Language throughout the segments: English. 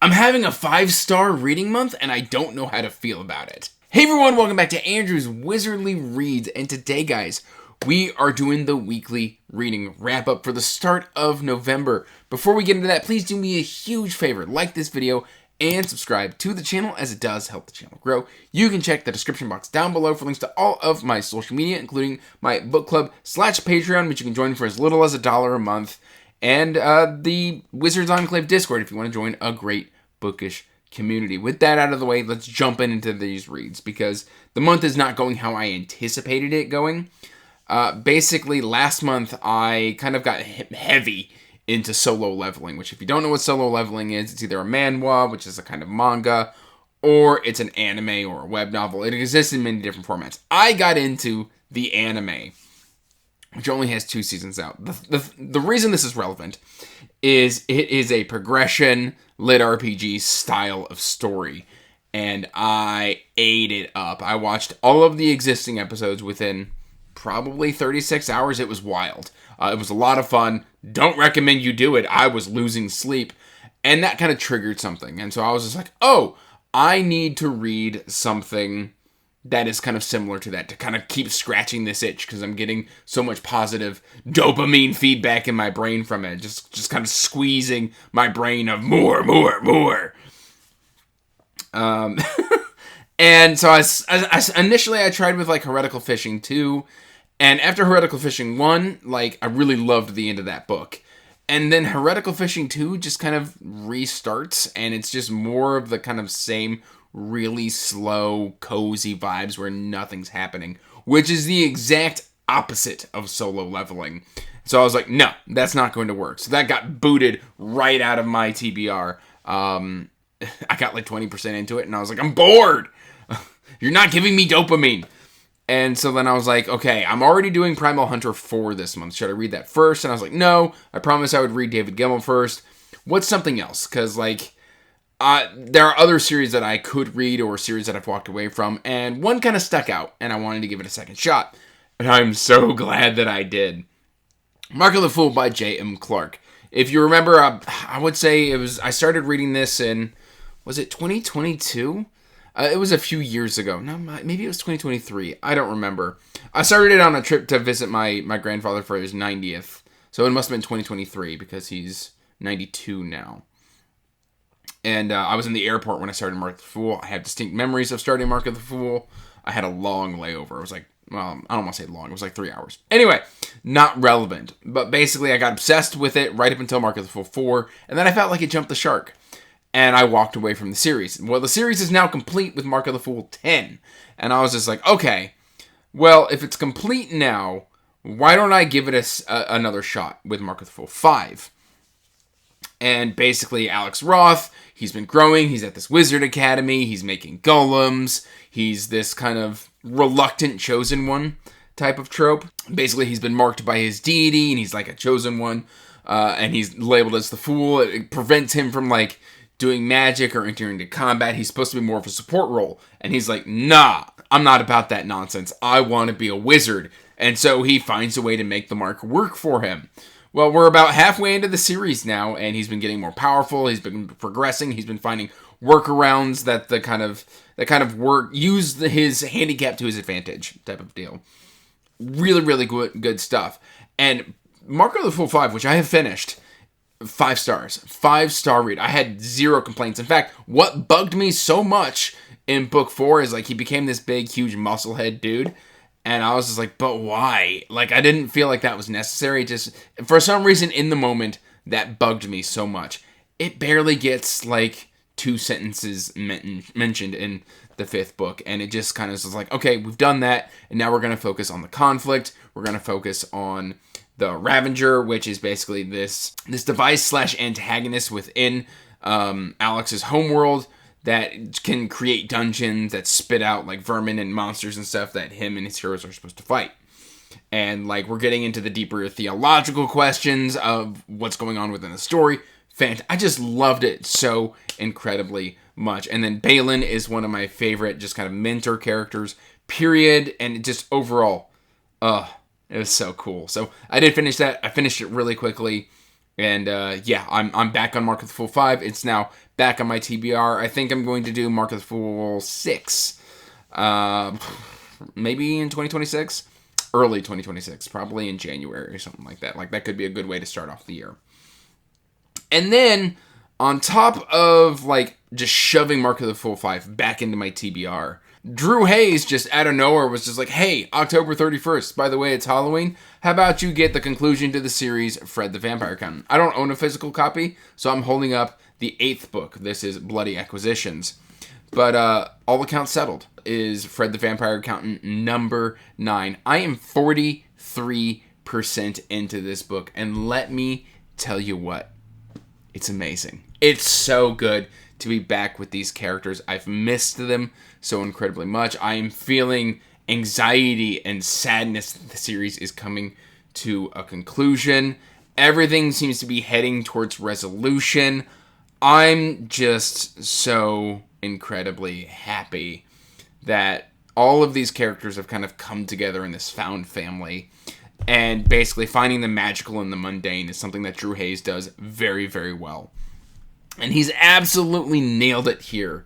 I'm having a 5-star reading month and I don't know how to feel about it. Hey everyone, welcome back to Andrew's Wizardly Reads, and today guys, we are doing the weekly reading wrap up for the start of November. Before we get into that, please do me a huge favor, like this video and subscribe to the channel as it does help the channel grow. You can check the description box down below for links to all of my social media, including my book club / Patreon, which you can join for as little as $1 a month, and the Wizards Enclave Discord if you want to join a great bookish community. With that out of the way, let's jump into these reads because the month is not going how I anticipated it going. Basically, last month I kind of got heavy into solo leveling, which if you don't know what solo leveling is, it's either a manhwa, which is a kind of manga, or it's an anime or a web novel. It exists in many different formats. I got into the anime, which only has 2 seasons out. The reason this is relevant is it is a progression lit RPG style of story, and I ate it up. I watched all of the existing episodes within probably 36 hours. It was wild. It was a lot of fun. Don't recommend you do it. I was losing sleep, and that kind of triggered something. And so I was just like, oh, I need to read something that is kind of similar to that to kind of keep scratching this itch because I'm getting so much positive dopamine feedback in my brain from it. Just kind of squeezing my brain of more. And so I initially tried with like Heretical Fishing 2, and after Heretical Fishing 1, like I really loved the end of that book. And then Heretical Fishing 2 just kind of restarts, and it's just more of the kind of same really slow, cozy vibes where nothing's happening, which is the exact opposite of solo leveling. So I was like, no, that's not going to work. So that got booted right out of my TBR. I got like 20% into it, and I was like, I'm bored. You're not giving me dopamine. And so then I was like, okay, I'm already doing Primal Hunter 4 this month. Should I read that first? And I was like, no, I promised I would read David Gemmell first. What's something else? Because, like, there are other series that I could read or series that I've walked away from, and one kind of stuck out, and I wanted to give it a second shot. And I'm so glad that I did. Mark of the Fool by J.M. Clarke. If you remember, I would say I started reading this in, was it 2022? It was a few years ago. No, maybe it was 2023. I don't remember. I started it on a trip to visit my grandfather for his 90th. So it must have been 2023 because he's 92 now. And I was in the airport when I started Mark of the Fool. I have distinct memories of starting Mark of the Fool. I had a long layover. It was like, well, I don't want to say long. It was like 3 hours. Anyway, not relevant. But basically, I got obsessed with it right up until Mark of the Fool 4. And then I felt like it jumped the shark. And I walked away from the series. Well, the series is now complete with Mark of the Fool 10. And I was just like, okay, well, if it's complete now, why don't I give it another shot with Mark of the Fool 5? And basically, Alex Roth, he's been growing. He's at this wizard academy. He's making golems. He's this kind of reluctant chosen one type of trope. Basically, he's been marked by his deity, and he's like a chosen one. And he's labeled as the fool. It prevents him from, like, doing magic or entering into combat. He's supposed to be more of a support role. And he's like, nah, I'm not about that nonsense. I want to be a wizard. And so he finds a way to make the mark work for him. Well, we're about halfway into the series now, and he's been getting more powerful. He's been progressing. He's been finding workarounds that use his handicap to his advantage type of deal. Really, really good stuff. And Mark of the Fool 5, which I have finished, 5 stars. 5-star read. I had 0 complaints. In fact, what bugged me so much in book 4 is like he became this big, huge musclehead dude. And I was just like, but why? Like, I didn't feel like that was necessary. Just, for some reason, in the moment, that bugged me so much. It barely gets, like, 2 sentences mentioned in the 5th book. And it just kind of is like, okay, we've done that. And now we're going to focus on the conflict. We're going to focus on the Ravager, which is basically this device / antagonist within Alex's homeworld that can create dungeons that spit out like vermin and monsters and stuff that him and his heroes are supposed to fight. And like we're getting into the deeper theological questions of what's going on within the story. I just loved it so incredibly much. And then Balin is one of my favorite just kind of mentor characters, period. And just overall, it was so cool. So I did finish that. I finished it really quickly. And yeah, I'm back on Mark of the Fool 5. It's now back on my TBR. I think I'm going to do Mark of the Fool 6. Maybe in 2026. Early 2026. Probably in January or something like that. Like, that could be a good way to start off the year. And then, on top of, like, just shoving Mark of the Fool 5 back into my TBR, Drew Hayes just out of nowhere was just like, hey, October 31st, by the way, it's Halloween. How about you get the conclusion to the series, Fred the Vampire Accountant? I don't own a physical copy, so I'm holding up the 8th book. This is Bloody Acquisitions. But all accounts settled is Fred the Vampire Accountant number 9. I am 43% into this book, and let me tell you what. It's amazing. It's so good to be back with these characters. I've missed them so incredibly much. I am feeling anxiety and sadness that the series is coming to a conclusion. Everything seems to be heading towards resolution. I'm just so incredibly happy that all of these characters have kind of come together in this found family. And basically finding the magical in the mundane is something that Drew Hayes does very, very well. And he's absolutely nailed it here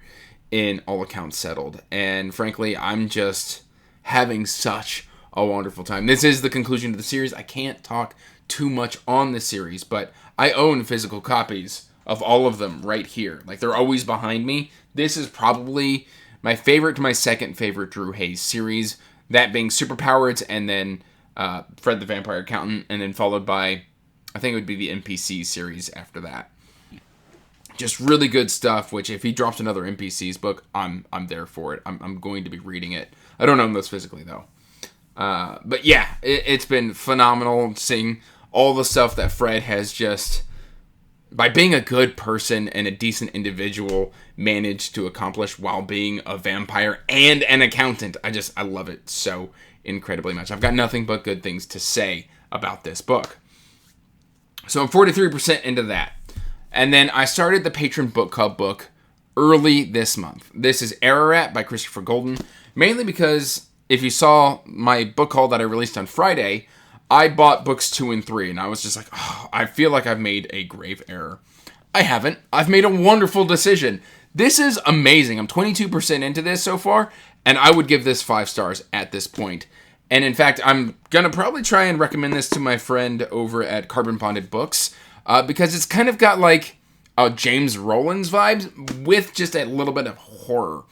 in All Accounts Settled. And frankly, I'm just having such a wonderful time. This is the conclusion to the series. I can't talk too much on the series, but I own physical copies of all of them right here. Like, they're always behind me. This is probably my favorite to my second favorite Drew Hayes series. That being Superpowers, and then Fred the Vampire Accountant, and then followed by, I think it would be the NPC series after that. Just really good stuff, which if he drops another NPCs book, I'm there for it. I'm going to be reading it. I don't own those physically, though. But yeah, it's been phenomenal seeing all the stuff that Fred has just, by being a good person and a decent individual, managed to accomplish while being a vampire and an accountant. I love it so incredibly much. I've got nothing but good things to say about this book. So I'm 43% into that. And then I started the Patron Book Club book early this month. This is Ararat by Christopher Golden, mainly because if you saw my book haul that I released on Friday, I bought books 2 and 3, and I was just like, oh, I feel like I've made a grave error. I haven't. I've made a wonderful decision. This is amazing. I'm 22% into this so far, and I would give this 5 stars at this point. And in fact, I'm going to probably try and recommend this to my friend over at Carbon Bonded Books, because it's kind of got like James Rowland's vibes with just a little bit of horror.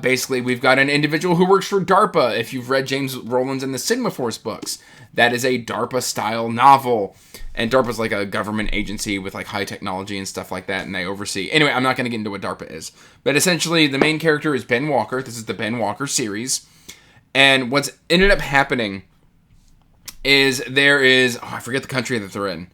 Basically, we've got an individual who works for DARPA. If you've read James Rowland's and the Sigma Force books, that is a DARPA-style novel. And DARPA's like a government agency with like high technology and stuff like that, and they oversee. Anyway, I'm not going to get into what DARPA is. But essentially, the main character is Ben Walker. This is the Ben Walker series. And what's ended up happening is there is... Oh, I forget the country that they're in.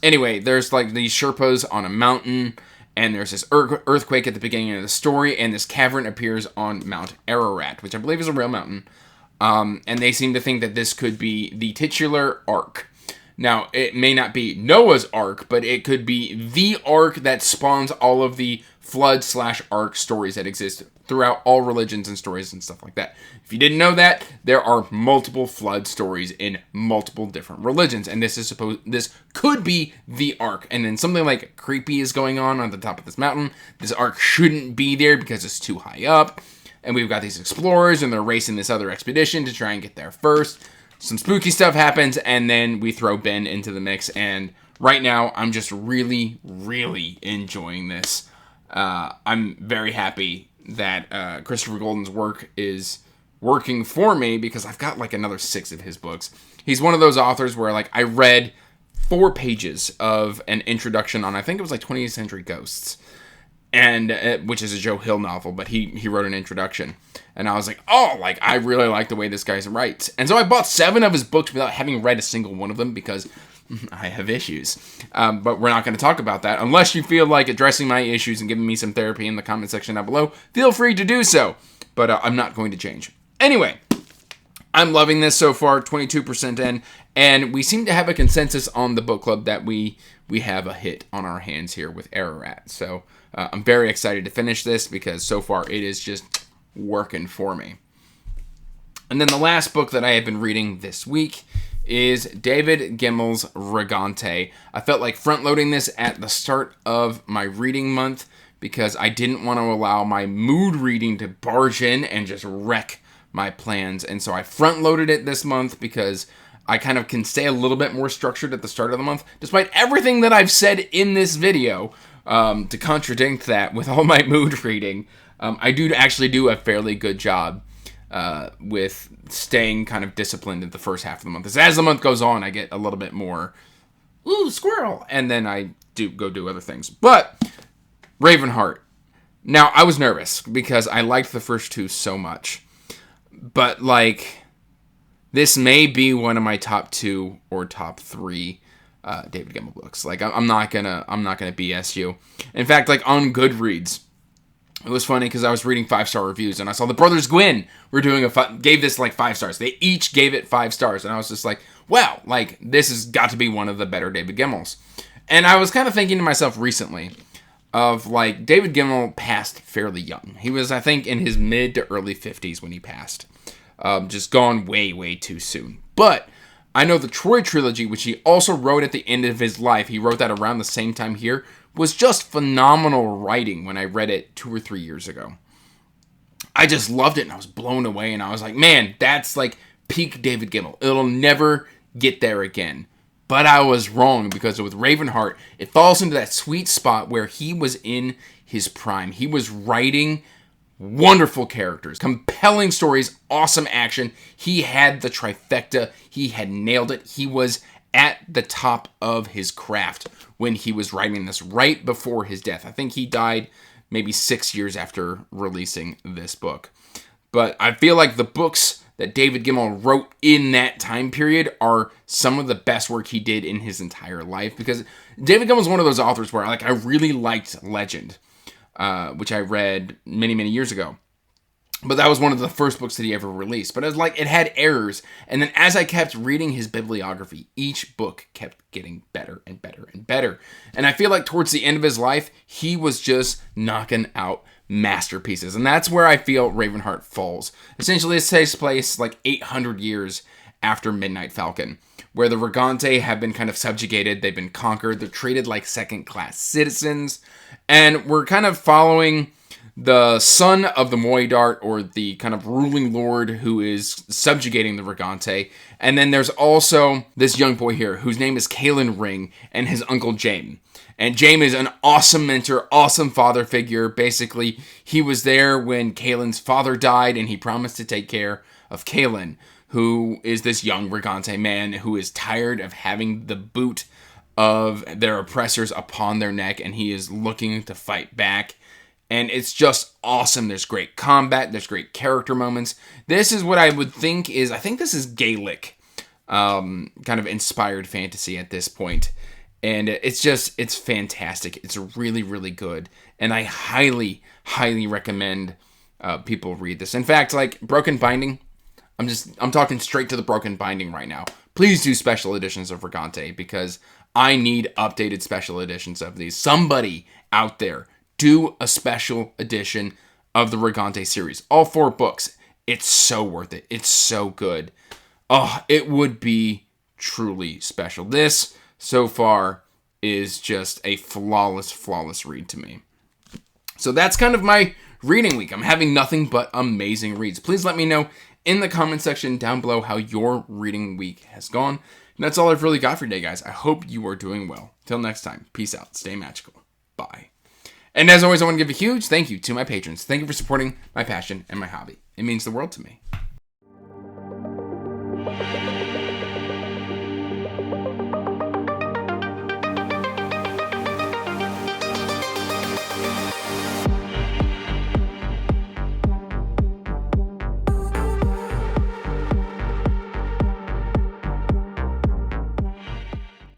Anyway, there's like these Sherpas on a mountain, and there's this earthquake at the beginning of the story, and this cavern appears on Mount Ararat, which I believe is a real mountain. And they seem to think that this could be the titular Ark. Now, it may not be Noah's Ark, but it could be the Ark that spawns all of the flood/Ark stories that exist throughout all religions and stories and stuff like that. If you didn't know that, there are multiple flood stories in multiple different religions, and this could be the Ark. And then something like creepy is going on the top of this mountain. This Ark shouldn't be there because it's too high up. And we've got these explorers, and they're racing this other expedition to try and get there first. Some spooky stuff happens, and then we throw Ben into the mix. And right now, I'm just really, really enjoying this. I'm very happy that Christopher Golden's work is working for me, because I've got like another 6 of his books. He's one of those authors where like I read 4 pages of an introduction on, I think it was like 20th Century Ghosts, and which is a Joe Hill novel, but he wrote an introduction, and I was like, oh, like I really like the way this guy writes. And so I bought 7 of his books without having read a single one of them, because I have issues. But we're not going to talk about that. Unless you feel like addressing my issues and giving me some therapy in the comment section down below, feel free to do so. But I'm not going to change. Anyway, I'm loving this so far, 22% in. And we seem to have a consensus on the book club that we have a hit on our hands here with Ararat. So I'm very excited to finish this, because so far it is just working for me. And then the last book that I have been reading this week is David Gemmell's Rigante. I felt like front-loading this at the start of my reading month, because I didn't want to allow my mood reading to barge in and just wreck my plans. And so I front loaded it this month because I kind of can stay a little bit more structured at the start of the month, despite everything that I've said in this video. To contradict that with all my mood reading, I do actually do a fairly good job with staying kind of disciplined in the first half of the month. As the month goes on, I get a little bit more, ooh, squirrel, and then I go do other things. But Ravenheart. Now, I was nervous because I liked the first two so much. But, like, this may be one of my top 2 or top 3 David Gemmell books. Like, I'm not gonna BS you. In fact, like, on Goodreads, it was funny because I was reading 5-star reviews and I saw the Brothers Gwyn were doing gave this like 5 stars. They each gave it 5 stars, and I was just like, wow, like, this has got to be one of the better David Gemmells. And I was kind of thinking to myself recently of, like, David Gemmell passed fairly young. He was, I think, in his mid to early 50s when he passed. Just gone way, way too soon. But I know the Troy trilogy, which he also wrote at the end of his life, he wrote that around the same time here, was just phenomenal writing when I read it 2 or 3 years ago. I just loved it, and I was blown away, and I was like, man, that's like peak David Gemmell. It'll never get there again. But I was wrong, because with Ravenheart, it falls into that sweet spot where he was in his prime. He was writing wonderful characters, compelling stories, awesome action. He had the trifecta. He had nailed it. He was at the top of his craft when he was writing this, right before his death. I think he died maybe 6 years after releasing this book. But I feel like the books that David Gemmell wrote in that time period are some of the best work he did in his entire life, because David Gemmell is one of those authors where, like, I really liked Legend, which I read many, many years ago. But that was one of the first books that he ever released. But it was like, it had errors. And then as I kept reading his bibliography, each book kept getting better and better and better. And I feel like towards the end of his life, he was just knocking out masterpieces. And that's where I feel Ravenheart falls. Essentially, it takes place like 800 years after Midnight Falcon, where the Rigante have been kind of subjugated. They've been conquered. They're treated like second-class citizens. And we're kind of following the son of the Moidart, or the kind of ruling lord who is subjugating the Rigante. And then there's also this young boy here whose name is Kalen Ring, and his uncle Jaime. And Jaime is an awesome mentor, awesome father figure. Basically, he was there when Kalen's father died, and he promised to take care of Kalen, who is this young Rigante man who is tired of having the boot of their oppressors upon their neck, and he is looking to fight back. And it's just awesome. There's great combat. There's great character moments. This is what I would think is, I think this is Gaelic kind of inspired fantasy at this point. And it's fantastic. It's really, really good. And I highly, highly recommend people read this. In fact, like Broken Binding, I'm talking straight to the Broken Binding right now. Please do special editions of Rigante, because I need updated special editions of these. Somebody out there, do a special edition of the Rigante series. All 4 books. It's so worth it. It's so good. Oh, it would be truly special. This, so far, is just a flawless, flawless read to me. So that's kind of my reading week. I'm having nothing but amazing reads. Please let me know in the comment section down below how your reading week has gone. And that's all I've really got for today, guys. I hope you are doing well. Till next time, peace out. Stay magical. Bye. And as always, I want to give a huge thank you to my patrons. Thank you for supporting my passion and my hobby. It means the world to me.